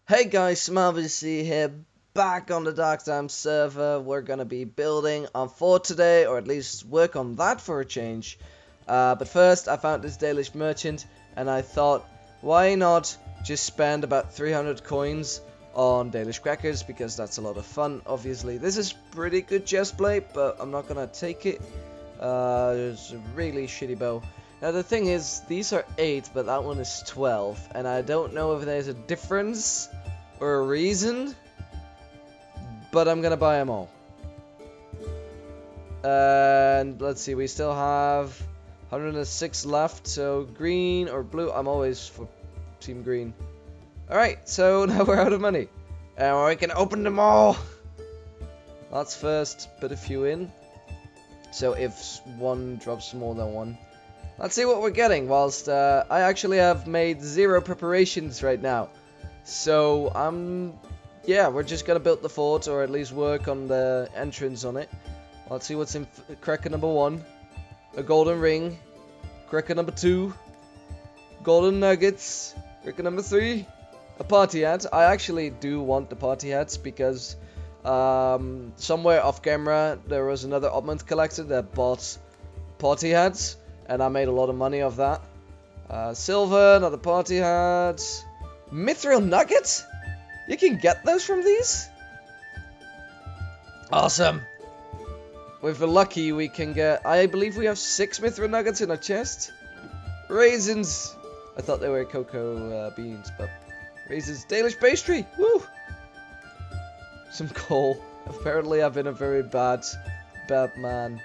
Hey guys, TheSmileBC here, back on the Dark Time server. We're gonna be building on Fort today, or at least work on that for a change. But first, I found this Danish merchant, and I thought, why not just spend about 300 coins on Danish crackers, because that's a lot of fun, obviously. This is pretty good chestplate, but I'm not gonna take it. It's a really shitty bow. Now the thing is, these are 8, but that one is 12, and I don't know if there's a difference or a reason, but I'm gonna buy them all. And let's see, we still have 106 left, so green or blue, I'm always for team green. Alright, so now we're out of money, and we can open them all. Let's first put a few in, so if one drops more than one. Let's see what we're getting, whilst I actually have made 0 preparations right now. So, yeah, we're just gonna build the fort, or at least work on the entrance on it. Let's see what's in cracker number 1. A golden ring. Cracker number 2. Golden nuggets. Cracker number 3. A party hat. I actually do want the party hats, because somewhere off camera there was another oddment collector that bought party hats. And I made a lot of money off that. Silver, another party hat. Mithril nuggets? You can get those from these? Awesome. If we're lucky, we can get... I believe we have 6 mithril nuggets in our chest. Raisins. I thought they were cocoa beans, but... Raisins. Danish pastry. Woo! Some coal. Apparently I've been a very bad man.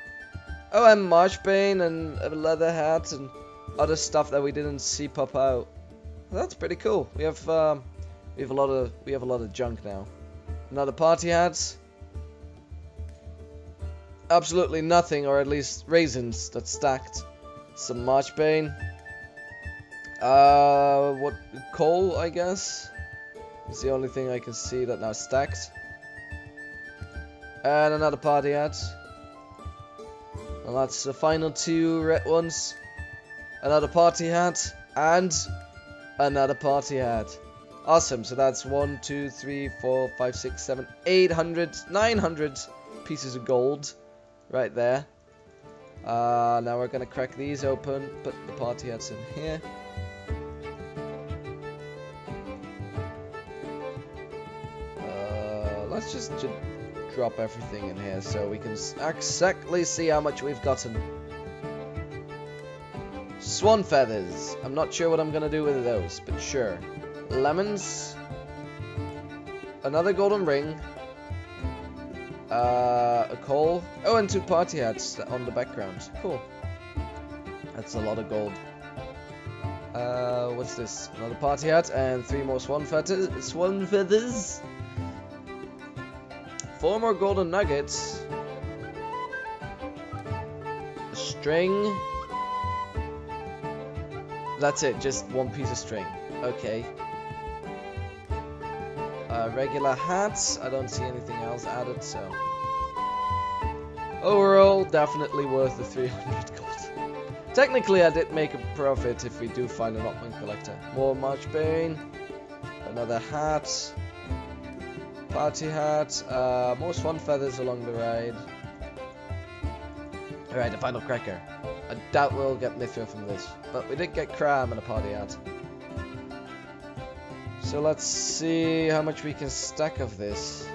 Oh, and marchbane and a leather hat and other stuff that we didn't see pop out. Well, that's pretty cool. We have a lot of junk now. Another party hat. Absolutely nothing, or at least raisins that's stacked. Some marchbane. What coal? I guess it's the only thing I can see that now stacked. And another party hat. And that's the final 2 red ones. Another party hat. And another party hat. Awesome. So that's 1, 2, 3, 4, 5, 6, 7, 800, 900 pieces of gold. Right there. Now we're going to crack these open. Put the party hats in here. Let's just drop everything in here so we can exactly see how much we've gotten. Swan feathers. I'm not sure what I'm gonna do with those, but sure. Lemons. Another golden ring. A coal. Oh, and 2 party hats on the background. Cool. That's a lot of gold. What's this? Another party hat and 3 more swan feathers. 4 more golden nuggets. A string. That's it, just 1 piece of string. Okay. Regular hats. I don't see anything else added, so... Overall, definitely worth the 300 gold. Technically, I did make a profit if we do find an oddment collector. More marchbane. Another hat. Party hat, more swan feathers along the ride. Alright, the final cracker. I doubt we'll get mithril from this, but we did get cram and a party hat. So let's see how much we can stack of this.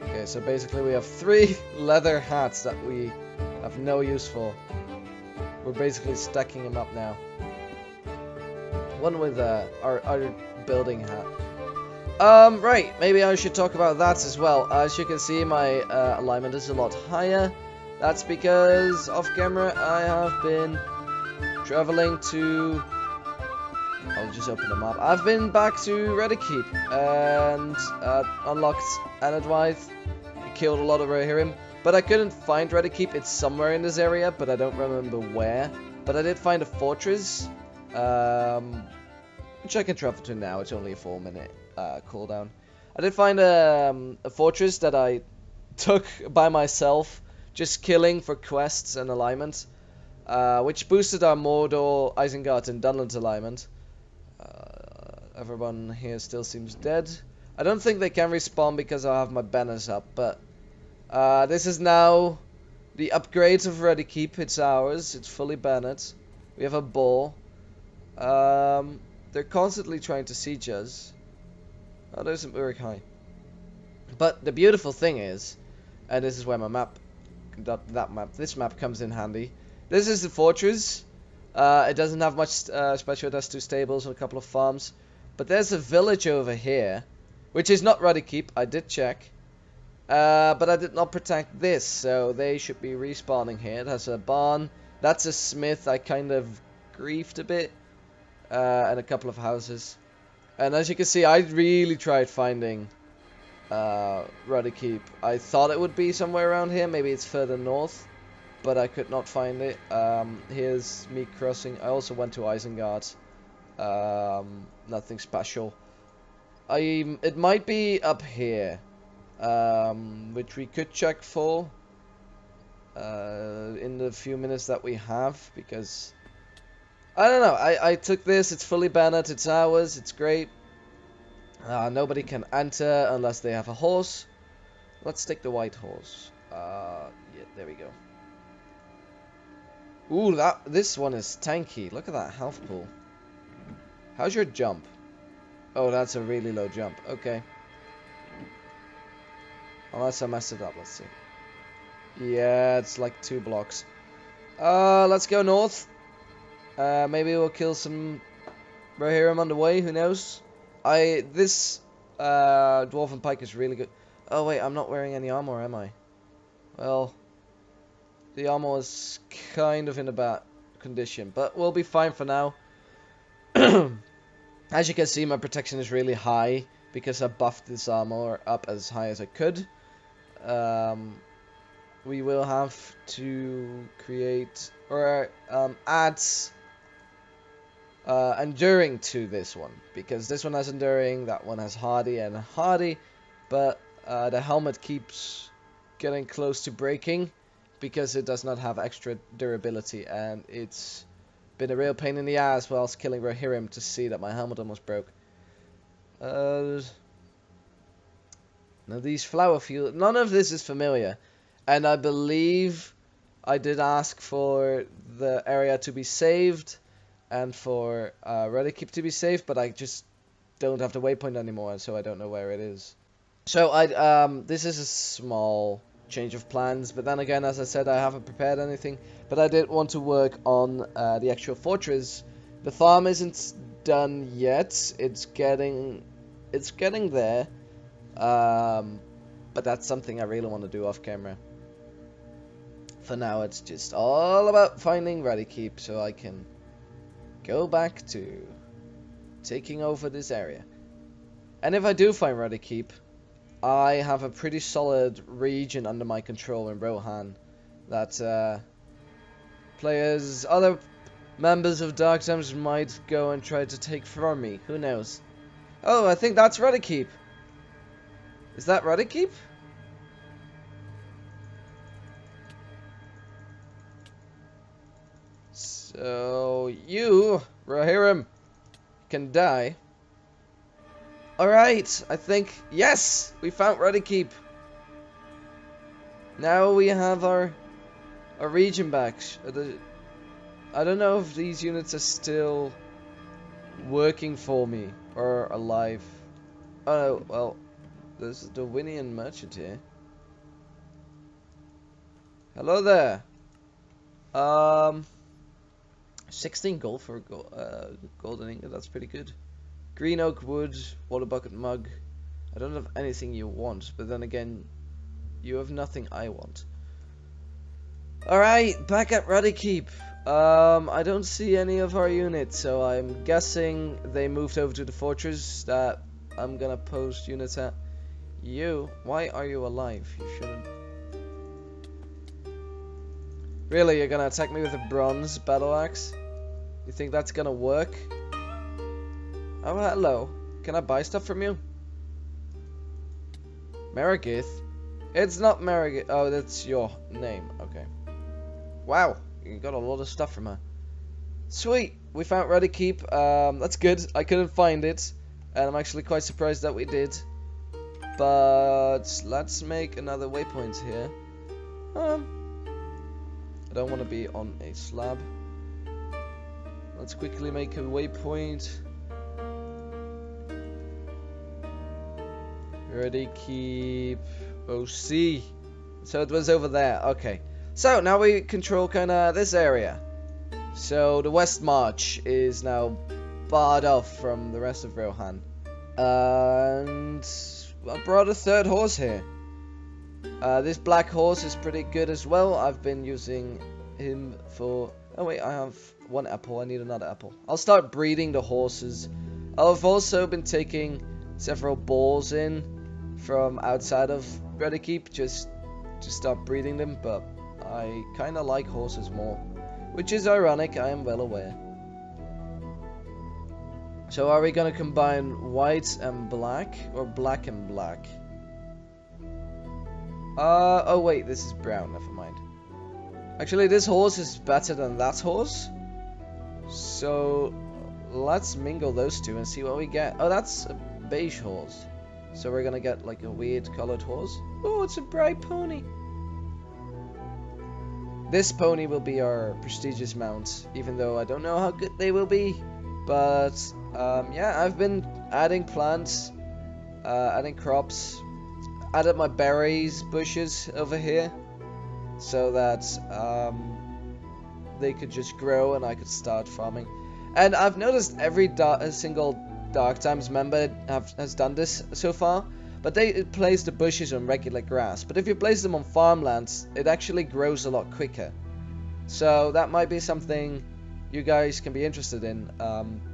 Okay, so basically we have 3 leather hats that we have no use for. We're basically stacking them up now. One with our building hat. Right, maybe I should talk about that as well. As you can see, my alignment is a lot higher. That's because off camera I have been traveling to... I'll just open the map. I've been back to Rady and unlocked Anadwythe. Killed a lot of Rohirrim, but I couldn't find Rady. It's somewhere in this area, but I don't remember where. But I did find a fortress, which I can travel to now. It's only a 4-minute cooldown. I did find a fortress that I took by myself, just killing for quests and alignment, which boosted our Mordor, Isengard, and Dunland alignment. everyone here still seems dead. I don't think they can respawn because I have my banners up, but this is now the upgrades of Rady Keep. It's ours. It's fully bannered. We have a ball. They're constantly trying to siege us. Oh, there's an Uruk-hai. But the beautiful thing is, and this is where my map, this map comes in handy. This is the fortress. It doesn't have much special. It has 2 stables and a couple of farms. But there's a village over here, which is not Rady Keep. I did check. But I did not protect this, so they should be respawning here. It has a barn. That's a smith. I kind of griefed a bit. And a couple of houses. And as you can see, I really tried finding Rady Keep. I thought it would be somewhere around here. Maybe it's further north. But I could not find it. Here's me crossing. I also went to Isengard. Nothing special. It might be up here. Which we could check for. In the few minutes that we have. Because I don't know. I took this. It's fully banned. It's ours. It's great. Nobody can enter unless they have a horse. Let's take the white horse. Yeah, there we go. Ooh, this one is tanky. Look at that health pool. How's your jump? Oh, that's a really low jump. Okay. Unless I messed it up. Let's see. Yeah, it's like 2 blocks. Let's go north. Maybe we'll kill some Rohirrim on the way. Who knows? This Dwarven Pike is really good. Oh wait, I'm not wearing any armor, am I? Well, the armor is kind of in a bad condition, but we'll be fine for now. As you can see, my protection is really high because I buffed this armor up as high as I could. We will have to create or add enduring to this one, because this one has enduring, that one has hardy and hardy, but the helmet keeps getting close to breaking because it does not have extra durability, and it's been a real pain in the ass whilst killing Rohirrim to see that my helmet almost broke. Now these flower fields, none of this is familiar, and I believe I did ask for the area to be saved and for Rady Keep to be safe, but I just don't have the waypoint anymore, so I don't know where it is. So this is a small change of plans, but then again, as I said, I haven't prepared anything, but I did want to work on the actual fortress. The farm isn't done yet. It's getting there, but that's something I really want to do off camera. For now, it's just all about finding Rady Keep so I can go back to taking over this area. And if I do find Rady Keep, I have a pretty solid region under my control in Rohan that other members of Dark Times might go and try to take from me. Who knows? Oh, I think that's Rady Keep. Is that Rady Keep? So you, Rohirrim, can die. Alright, I think, yes, we found Rady Keep. Now we have our region back. I don't know if these units are still working for me or alive. Oh, well, there's the Winian merchant here. Hello there. 16 gold for a golden ingot, that's pretty good. Green oak wood, water bucket mug. I don't have anything you want, but then again, you have nothing I want. Alright, back at Rady Keep. I don't see any of our units, so I'm guessing they moved over to the fortress that I'm gonna post units at. You, why are you alive? You shouldn't. Really, you're gonna attack me with a bronze battle axe? You think that's gonna work? Oh, hello. Can I buy stuff from you? Maragith? It's not Maragith. Oh, that's your name. Okay. Wow, you got a lot of stuff from her. Sweet, we found Rady Keep. That's good. I couldn't find it. And I'm actually quite surprised that we did. But let's make another waypoint here. I don't want to be on a slab. Let's quickly make a waypoint. Ready, keep OC. So it was over there. Okay. So now we control kind of this area. So the West March is now barred off from the rest of Rohan. And I brought a third horse here. This black horse is pretty good as well. I've been using him for... Oh wait, I have one apple. I need another apple. I'll start breeding the horses. I've also been taking several bulls in from outside of Rady Keep just to start breeding them, but I kind of like horses more, which is ironic, I am well aware. So are we going to combine white and black, or black and black? Oh wait, this is brown, never mind. Actually, this horse is better than that horse. So let's mingle those two and see what we get. Oh, that's a beige horse. So we're gonna get like a weird colored horse. Oh, it's a bright pony. This pony will be our prestigious mount, even though I don't know how good they will be. But yeah, I've been adding plants, adding crops, added my berries bushes over here, so that they could just grow and I could start farming. And I've noticed every single Dark Times member has done this so far, but they place the bushes on regular grass. But if you place them on farmlands, it actually grows a lot quicker. So that might be something you guys can be interested in.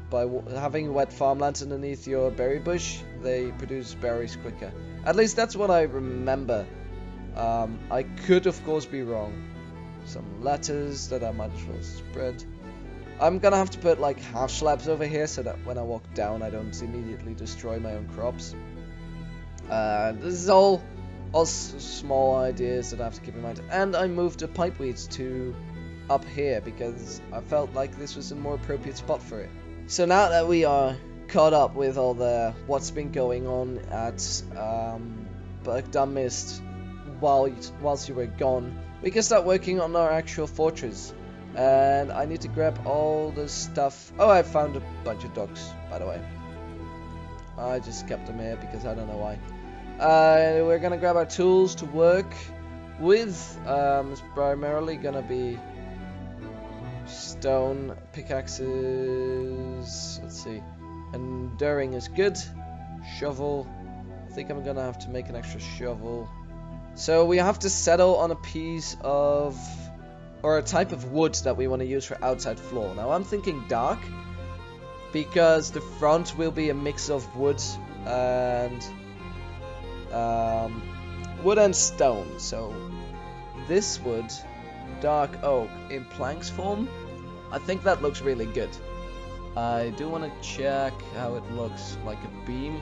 By having wet farmlands underneath your berry bush, they produce berries quicker. At least that's what I remember. I could of course be wrong. Some lettuce that I might as well spread. I'm gonna have to put like half slabs over here so that when I walk down I don't immediately destroy my own crops. This is all small ideas that I have to keep in mind. And I moved the pipeweeds to up here because I felt like this was a more appropriate spot for it. So now that we are caught up with all the what's been going on at Mist whilst you were gone, we can start working on our actual fortress. And I need to grab all the stuff. Oh, I found a bunch of dogs, by the way. I just kept them here because I don't know why. We're gonna grab our tools to work with. It's primarily gonna be stone pickaxes. Let's see. Enduring is good. Shovel. I think I'm gonna have to make an extra shovel. So we have to settle on a piece of, or a type of wood that we want to use for outside floor. Now I'm thinking dark, because the front will be a mix of wood and stone. So this wood, dark oak in planks form, I think that looks really good. I do want to check how it looks like a beam.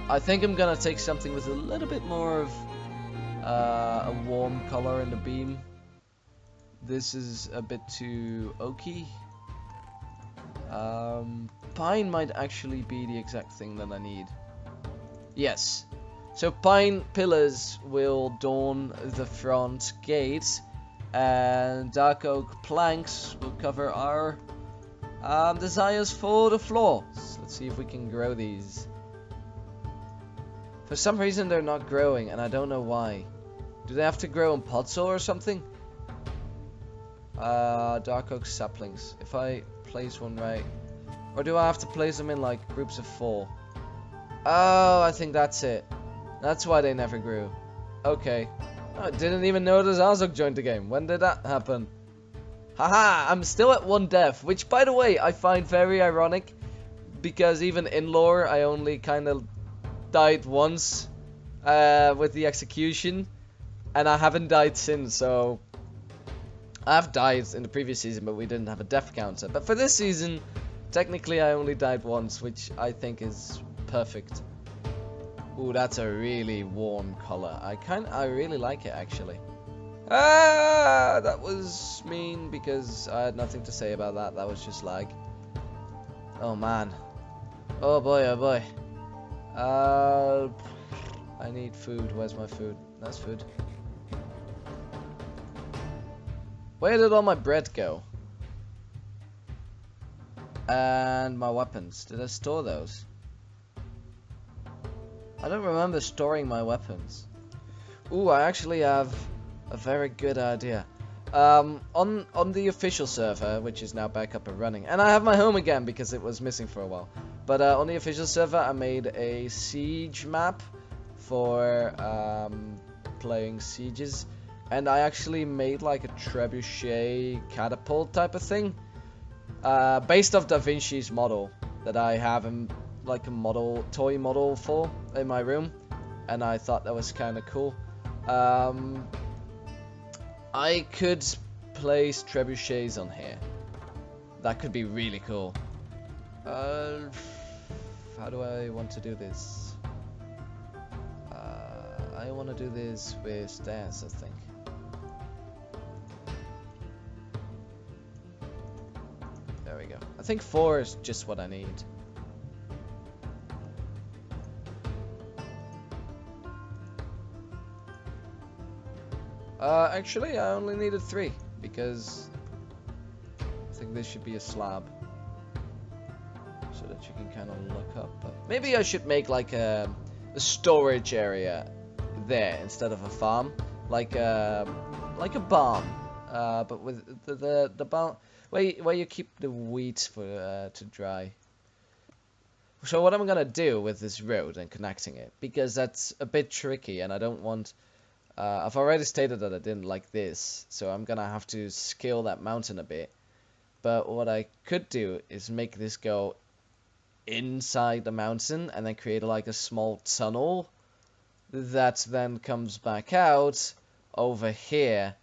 I think I'm gonna take something with a little bit more of a warm color in the beam. This is a bit too oaky. Pine might actually be the exact thing that I need. Yes. So pine pillars will adorn the front gate, and dark oak planks will cover our desires for the floor. So let's see if we can grow these. For some reason they're not growing, and I don't know why. Do they have to grow in pots or something? Dark oak saplings. If I place one right, or do I have to place them in like groups of 4? Oh, I think that's it. That's why they never grew. Okay. I didn't even notice Azog joined the game. When did that happen? Haha, I'm still at 1 death, which by the way I find very ironic, because even in lore I only kind of died once with the execution, and I haven't died since. So I've died in the previous season, but we didn't have a death counter. But for this season, technically I only died once, which I think is perfect. Ooh, that's a really warm color. I really like it actually. Ah, that was mean because I had nothing to say about that. That was just lag. Oh man. Oh boy, oh boy. I need food. Where's my food? That's food. Where did all my bread go? And my weapons. Did I store those? I don't remember storing my weapons. Ooh, I actually have a very good idea. On the official server, which is now back up and running, and I have my home again because it was missing for a while. But on the official server, I made a siege map for playing sieges, and I actually made like a trebuchet catapult type of thing, based off Da Vinci's model that I have in like a toy model for in my room, and I thought that was kind of cool. I could place trebuchets on here. That could be really cool. How do I want to do this? I want to do this with stairs, I think. There we go. I think 4 is just what I need. Actually, I only needed 3 because I think this should be a slab so that you can kind of look up. But maybe I should make like a storage area there instead of a farm, like a barn, but with the barn where you keep the wheat for to dry. So what I'm gonna do with this road and connecting it, because that's a bit tricky and I don't want. I've already stated that I didn't like this, so I'm gonna have to scale that mountain a bit. But what I could do is make this go inside the mountain and then create like a small tunnel that then comes back out over here,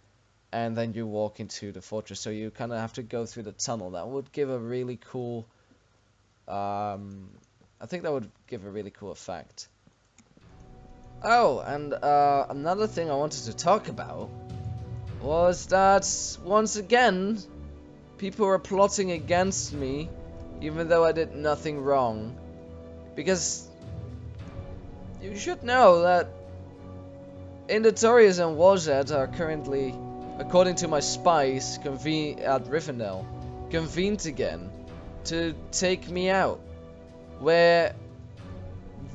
and then you walk into the fortress. So you kind of have to go through the tunnel. That would give a really cool... I think that would give a really cool effect. Oh, and another thing I wanted to talk about was that, once again, people were plotting against me, even though I did nothing wrong. Because you should know that Indotorius and Wozet are currently, according to my spies at Rivendell, convened again to take me out. Where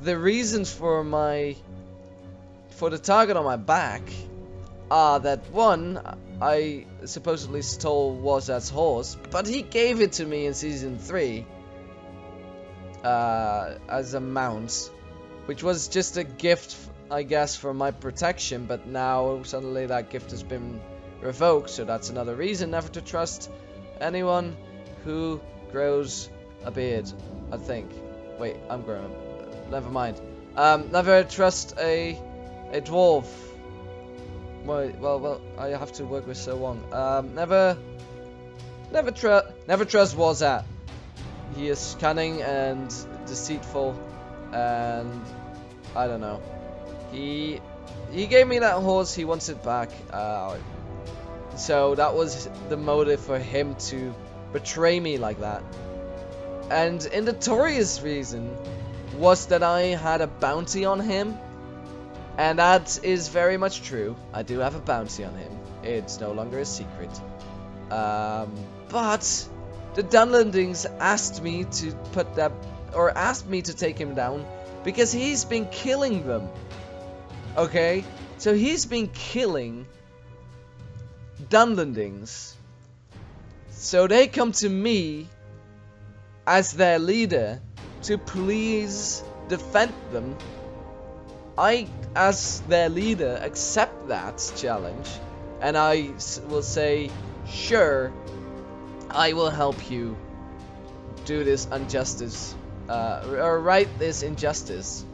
the reasons for the target on my back are that, one, I supposedly stole Wozet's horse, but he gave it to me in Season 3 as a mount, which was just a gift, I guess, for my protection, but now suddenly that gift has been revoked, so that's another reason never to trust anyone who grows a beard, I think. Wait, I'm growing. Never mind. Never trust a dwarf. Well, I have to work with So Wong. Never trust Wozat. He is cunning and deceitful, and I don't know. He gave me that horse. He wants it back. So that was the motive for him to betray me like that. And the notorious reason was that I had a bounty on him. And that is very much true. I do have a bounty on him. It's no longer a secret. But the Dunlendings asked me to asked me to take him down because he's been killing them. Okay? So he's been killing Dunlendings. So they come to me as their leader to please defend them. I, as their leader, accept that challenge, and I will say, sure, I will help you do this injustice, or right this injustice.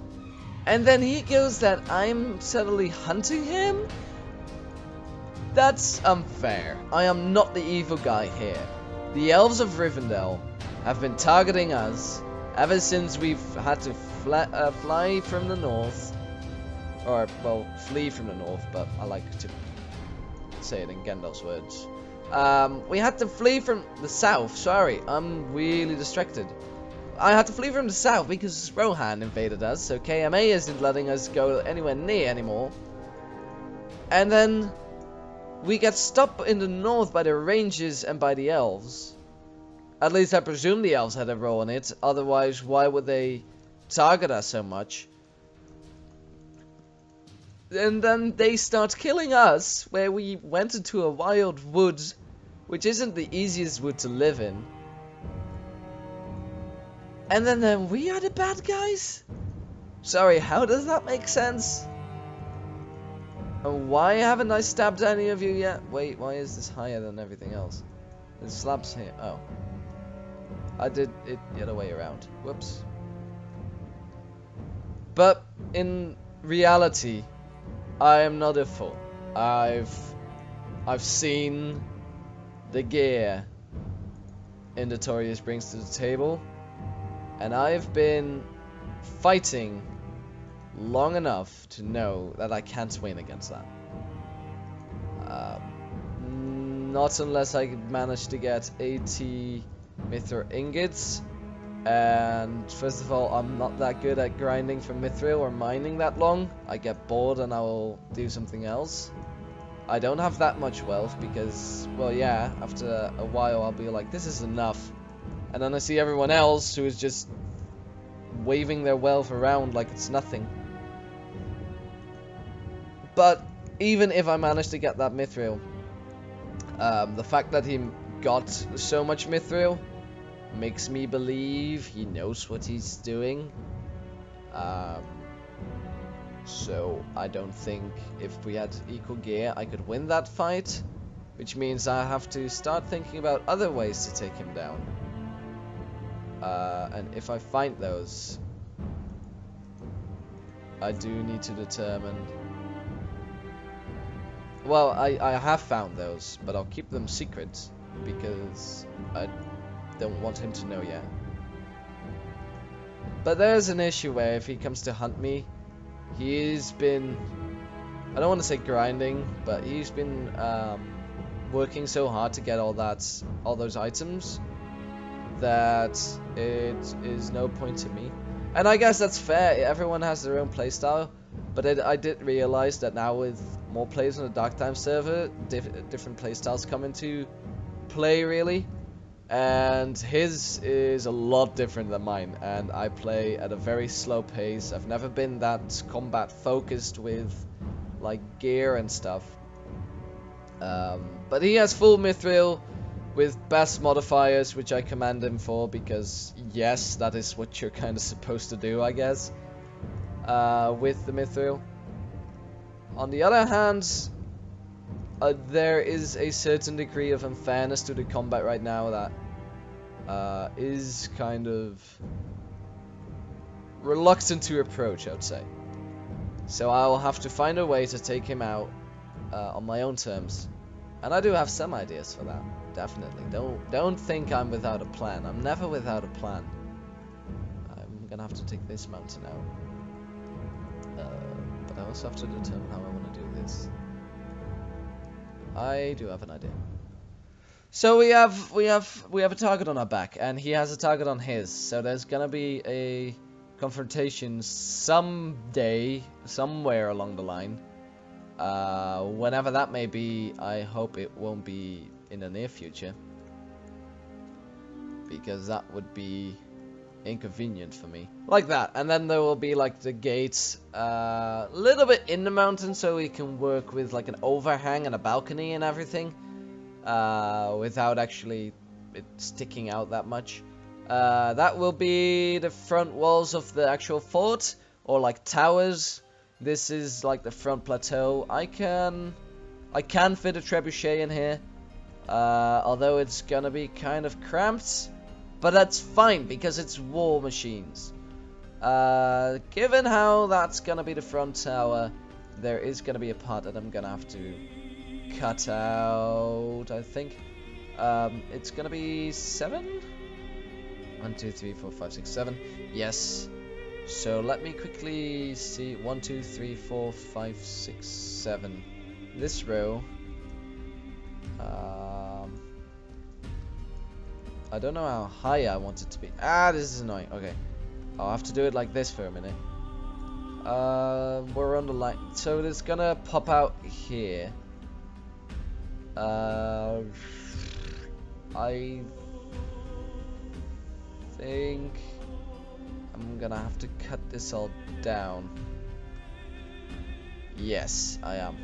And then he goes that I'm suddenly hunting him? That's unfair. I am not the evil guy here. The elves of Rivendell have been targeting us ever since we've had to fly from the north. Or, well, flee from the north, but I like to say it in Gandalf's words. We had to flee from the south. Sorry, I'm really distracted. I had to flee from the south because Rohan invaded us, so KMA isn't letting us go anywhere near anymore. And then we get stopped in the north by the Rangers and by the Elves. At least I presume the Elves had a role in it, otherwise why would they target us so much? And then they start killing us, where we went into a wild wood, which isn't the easiest wood to live in. And then we are the bad guys? Sorry, how does that make sense? And why haven't I stabbed any of you yet? Wait, why is this higher than everything else? There's slabs here. Oh. I did it the other way around. Whoops. But in reality, I am not a fool. I've seen the gear Indotorius brings to the table, and I've been fighting long enough to know that I can't win against that. Not unless I manage to get 80 Mithril ingots. And first of all, I'm not that good at grinding for Mithril or mining that long. I get bored and I will do something else. I don't have that much wealth because, well, yeah, after a while I'll be like, this is enough. And then I see everyone else who is just waving their wealth around like it's nothing. But even if I manage to get that Mithril, the fact that he got so much Mithril makes me believe he knows what he's doing. So I don't think if we had equal gear I could win that fight, which means I have to start thinking about other ways to take him down. And if I find those, I do need to determine. Well, I have found those, but I'll keep them secret because I don't want him to know yet. But there's an issue where if he comes to hunt me, he's been, I don't want to say grinding, but he's been working so hard to get all those items that it is no point to me. And I guess that's fair, everyone has their own playstyle, but I did realize that now with more players on the Dark Time server, different playstyles come into play really. And his is a lot different than mine, and I play at a very slow pace. I've never been that combat focused with like gear and stuff. But he has full Mithril with best modifiers, which I commend him for, because yes, that is what you're kind of supposed to do, I guess, with the Mithril. On the other hand, there is a certain degree of unfairness to the combat right now that is kind of reluctant to approach, I would say. So I'll have to find a way to take him out on my own terms. And I do have some ideas for that, definitely. Don't think I'm without a plan. I'm never without a plan. I'm gonna have to take this mountain out. But I also have to determine how I want to do this. I do have an idea. So we have a target on our back, and he has a target on his. So there's gonna be a confrontation someday, somewhere along the line. Whenever that may be, I hope it won't be in the near future, because that would be inconvenient for me. Like that, and then there will be like the gates a little bit in the mountain, so we can work with like an overhang and a balcony and everything, without actually it sticking out that much. That will be the front walls of the actual fort, or like towers. This is like the front plateau. I can fit a trebuchet in here, although it's gonna be kind of cramped. But that's fine, because it's war machines. Given how that's gonna be the front tower, there is gonna be a part that I'm gonna have to cut out, I think. It's gonna be 7? 1, 2, 3, 4, 5, 6, 7. Yes. So let me quickly see. 1, 2, 3, 4, 5, 6, 7. This row. I don't know how high I want it to be. Ah, this is annoying. Okay. I'll have to do it like this for a minute. We're on the line. So it's gonna pop out here. I think I'm gonna have to cut this all down. Yes, I am.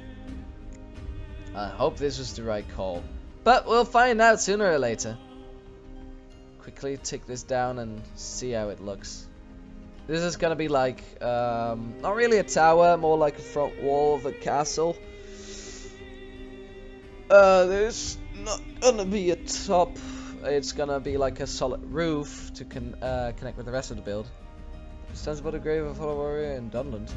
I hope this was the right call. But we'll find out sooner or later. Quickly take this down and see how it looks. This is gonna be like, not really a tower, more like a front wall of a castle. There's not gonna be a top. It's gonna be like a solid roof to connect with the rest of the build. Stands above the grave of a fellow warrior in Dunland.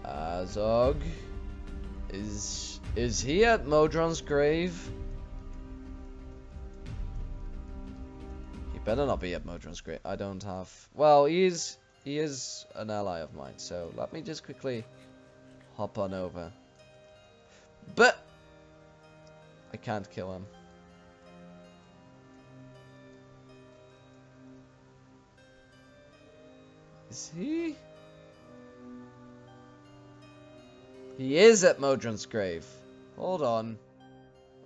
Azog, is he at Modron's grave? He better not be at Modron's grave. I don't have. Well, he is an ally of mine. So let me just quickly hop on over. But I can't kill him. Is he? He is at Modron's grave. Hold on.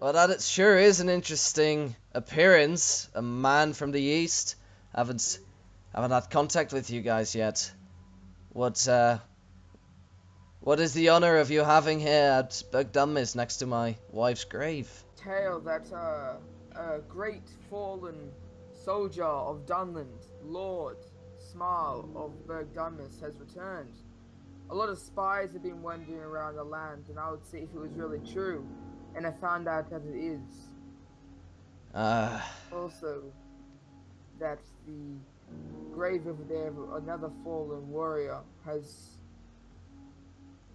Well, that it sure is an interesting appearance. A man from the east. Haven't had contact with you guys yet. What is the honor of you having here at Dunmis next to my wife's grave? Tale that a great fallen soldier of Dunland, Lord Smile of Dunmis, has returned. A lot of spies have been wandering around the land, and I would see if it was really true, and I found out that it is. Also, that the grave over there of another fallen warrior has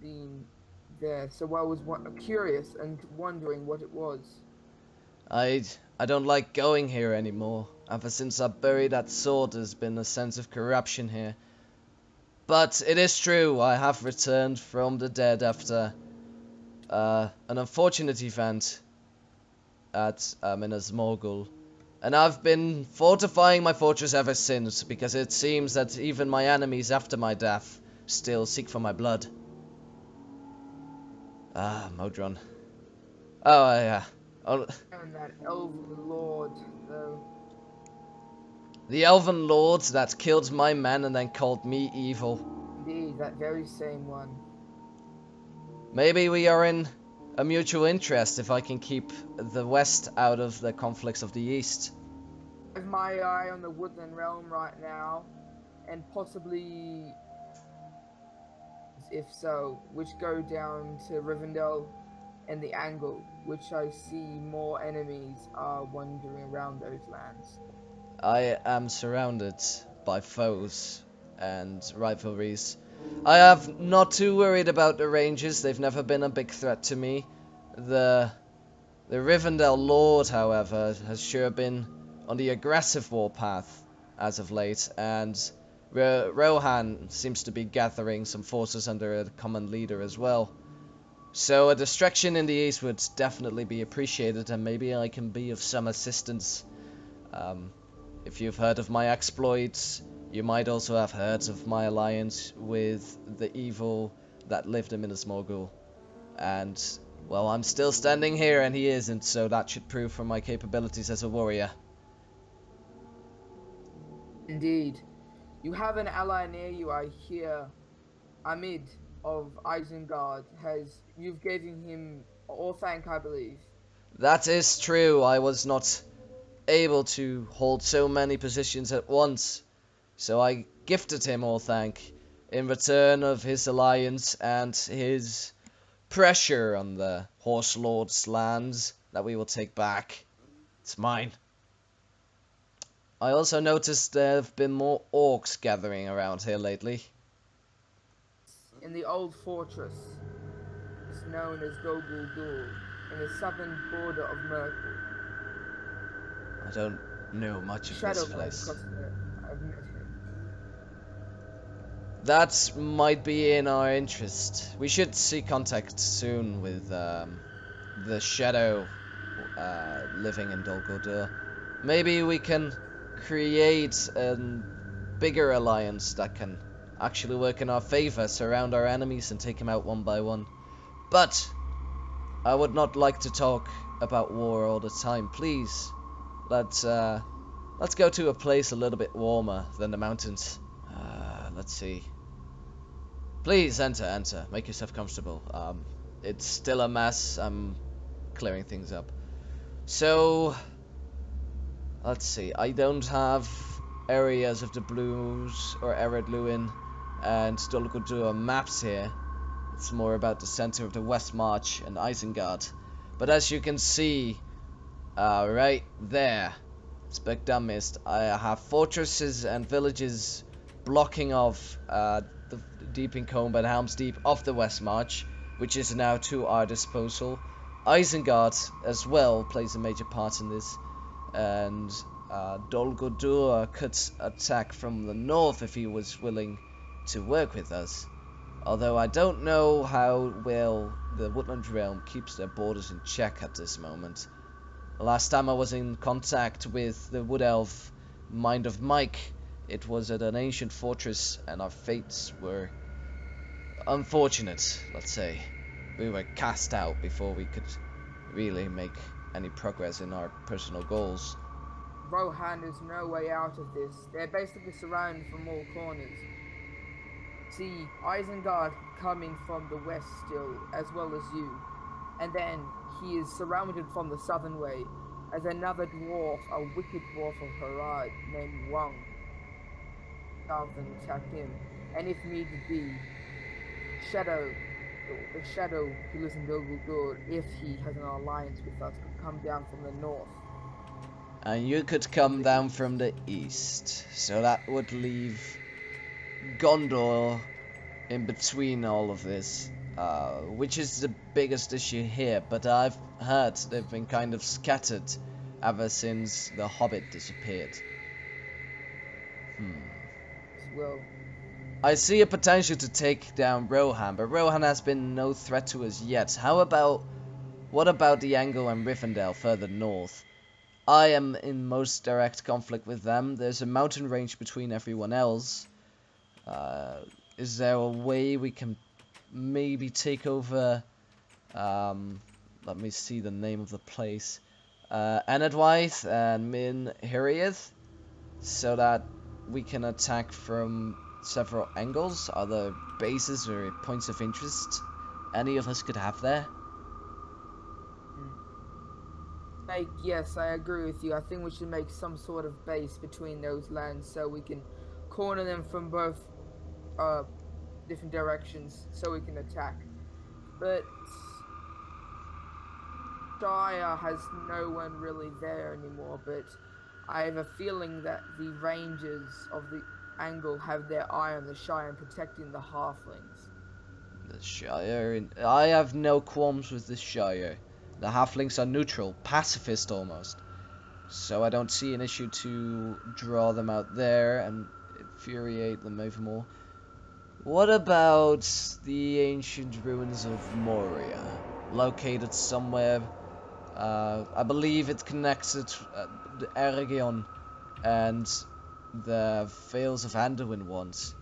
been there, so I was curious and wondering what it was. I don't like going here anymore. Ever since I buried that sword, there's been a sense of corruption here. But it is true, I have returned from the dead after an unfortunate event at Minas Morgul. And I've been fortifying my fortress ever since, because it seems that even my enemies after my death still seek for my blood. Ah, Modron. Oh, yeah. Oh. And that elven lord, though. The elven lord that killed my men and then called me evil. Indeed, that very same one. Maybe we are in a mutual interest if I can keep the West out of the conflicts of the East. I have my eye on the Woodland Realm right now, and possibly, if so, which go down to Rivendell and the Angle, which I see more enemies are wandering around those lands. I am surrounded by foes and rivalries. I am not too worried about the Rangers. They've never been a big threat to me. The Rivendell Lord, however, has sure been on the aggressive warpath as of late, and Rohan seems to be gathering some forces under a common leader as well. So a distraction in the east would definitely be appreciated, and maybe I can be of some assistance. If you've heard of my exploits, you might also have heard of my alliance with the evil that lived in Minas Morgul. And, well, I'm still standing here and he isn't, so that should prove from my capabilities as a warrior. Indeed. You have an ally near you, I hear. Amid of Isengard you've given him Orthanc, I believe. That is true. I was not able to hold so many positions at once, so I gifted him Orthanc in return of his alliance and his pressure on the Horse Lord's lands that we will take back. It's mine. I also noticed there have been more orcs gathering around here lately. In the old fortress, it's known as Gogul Dur, in the southern border of Merkel. I don't know much of this place. I've met him. That might be in our interest. We should see contact soon with the shadow living in Dol Guldur. Maybe we can create a bigger alliance that can actually work in our favor, surround our enemies and take them out one by one. But I would not like to talk about war all the time. Please, let's go to a place a little bit warmer than the mountains. Let's see. Please enter. Make yourself comfortable. It's still a mess. I'm clearing things up. So, let's see. I don't have areas of the Blues or Ered Luin and Dol Guldur maps here. It's more about the center of the West March and Isengard. But as you can see, right there, Spegdamist, I have fortresses and villages blocking off the Deeping Combe and Helm's Deep of the West March, which is now to our disposal. Isengard as well plays a major part in this, and Dol Guldur could attack from the north if he was willing to work with us. Although I don't know how well the Woodland Realm keeps their borders in check at this moment. Last time I was in contact with the Wood Elf Mind of Mike, it was at an ancient fortress, and our fates were unfortunate, let's say. We were cast out before we could really make any progress in our personal goals. Rohan is no way out of this. They're basically surrounded from all corners. See Isengard coming from the west still, as well as you. And then he is surrounded from the southern way as another dwarf, a wicked dwarf of Harad named Wang. South and attack him. And if need be, the Shadow who lives in Dol Guldur, if he has an alliance with us, could come down from the north. And you could come down from the east. So that would leave Gondor in between all of this. Which is the biggest issue here, but I've heard they've been kind of scattered ever since the Hobbit disappeared. Well, I see a potential to take down Rohan, but Rohan has been no threat to us yet. What about the Angle and Rivendell further north? I am in most direct conflict with them. There's a mountain range between everyone else. Is there a way we can maybe take over, let me see the name of the place, Enedwaith and Min Hiriath, so that we can attack from several angles? Are there bases or points of interest any of us could have there? Yes, I agree with you. I think we should make some sort of base between those lands so we can corner them from both different directions so we can attack. But Shire has no one really there anymore, but I have a feeling that the Rangers of the Angle have their eye on the Shire and protecting the halflings. The Shire, I have no qualms with the Shire. The halflings are neutral, pacifist almost. So I don't see an issue to draw them out there and infuriate them even more. What about the ancient ruins of Moria? Located somewhere, I believe it connected the Eregion and the Vales of Anduin once.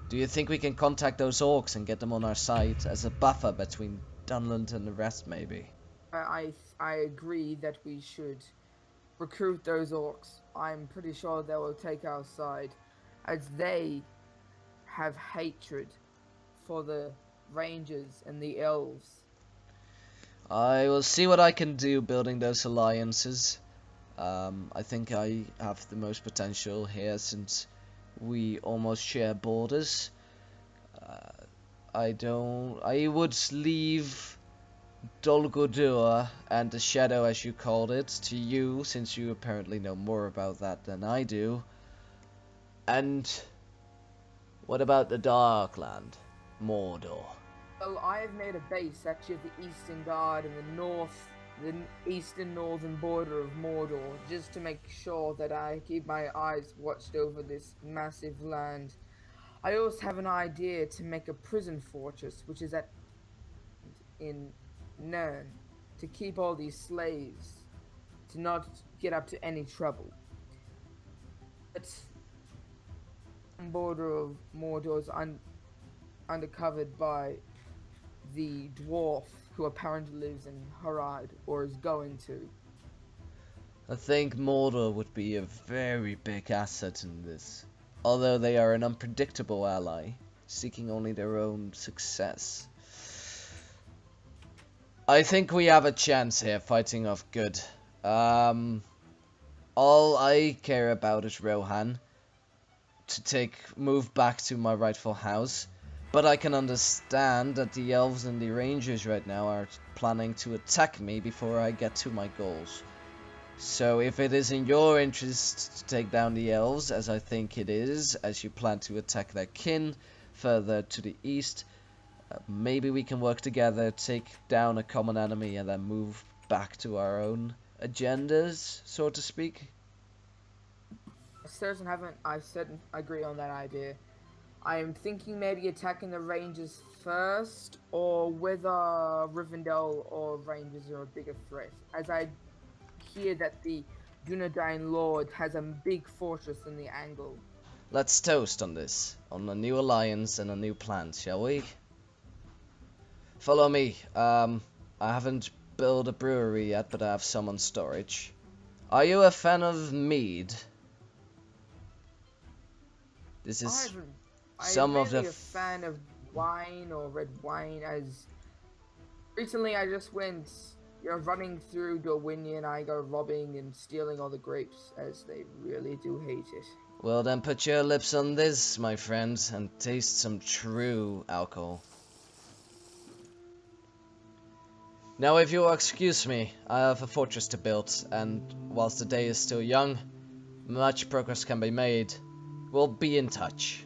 Do you think we can contact those orcs and get them on our side as a buffer between Dunland and the rest, maybe? I agree that we should recruit those orcs. I'm pretty sure they will take our side, as they have hatred for the Rangers and the Elves. I will see what I can do building those alliances. I think I have the most potential here since we almost share borders. I would leave Dol Guldur and the Shadow, as you called it, to you, since you apparently know more about that than I do. And what about the Darkland, Mordor? Well, I have made a base actually of the Eastern Guard in the eastern northern border of Mordor, just to make sure that I keep my eyes watched over this massive land. I also have an idea to make a prison fortress, which is in Nirn. to keep all these slaves, to not get up to any trouble. But border of Mordor is undercovered by the dwarf who apparently lives in Harad, or is going to. I think Mordor would be a very big asset in this, although they are an unpredictable ally, seeking only their own success. I think we have a chance here fighting off good. All I care about is Rohan, to move back to my rightful house, but I can understand that the elves and the rangers right now are planning to attack me before I get to my goals. So if it is in your interest to take down the elves, as I think it is, as you plan to attack their kin further to the east, maybe we can work together, take down a common enemy, and then move back to our own agendas, so to speak. I certain agree on that idea. I am thinking maybe attacking the Rangers first, or whether Rivendell or Rangers are a bigger threat, as I hear that the Dunedain Lord has a big fortress in the angle. Let's toast on this, on a new alliance and a new plan, shall we? Follow me. I haven't built a brewery yet, but I have some on storage. Are you a fan of mead? This is some of the... I'm really a fan of wine or red wine, as recently I just went, running through Dorwinion, and I go robbing and stealing all the grapes, as they really do hate it. Well, then put your lips on this, my friend, and taste some true alcohol. Now, if you'll excuse me, I have a fortress to build, and whilst the day is still young, much progress can be made. We'll be in touch.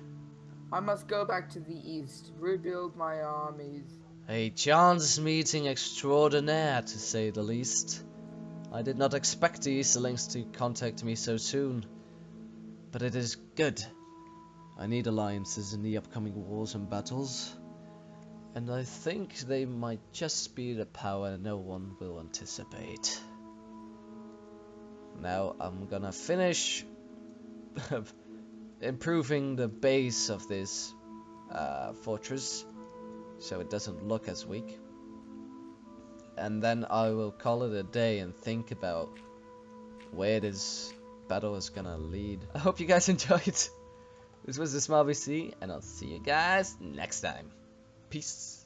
I must go back to the east, rebuild my armies. A chance meeting extraordinaire, to say the least. I did not expect the Easterlings to contact me so soon, but it is good. I need alliances in the upcoming wars and battles, and I think they might just be the power no one will anticipate. Now I'm gonna finish improving the base of this fortress so it doesn't look as weak, and then I will call it a day and think about where this battle is gonna lead. I hope you guys enjoyed. This was TheSmileBC, and I'll see you guys next time. Peace.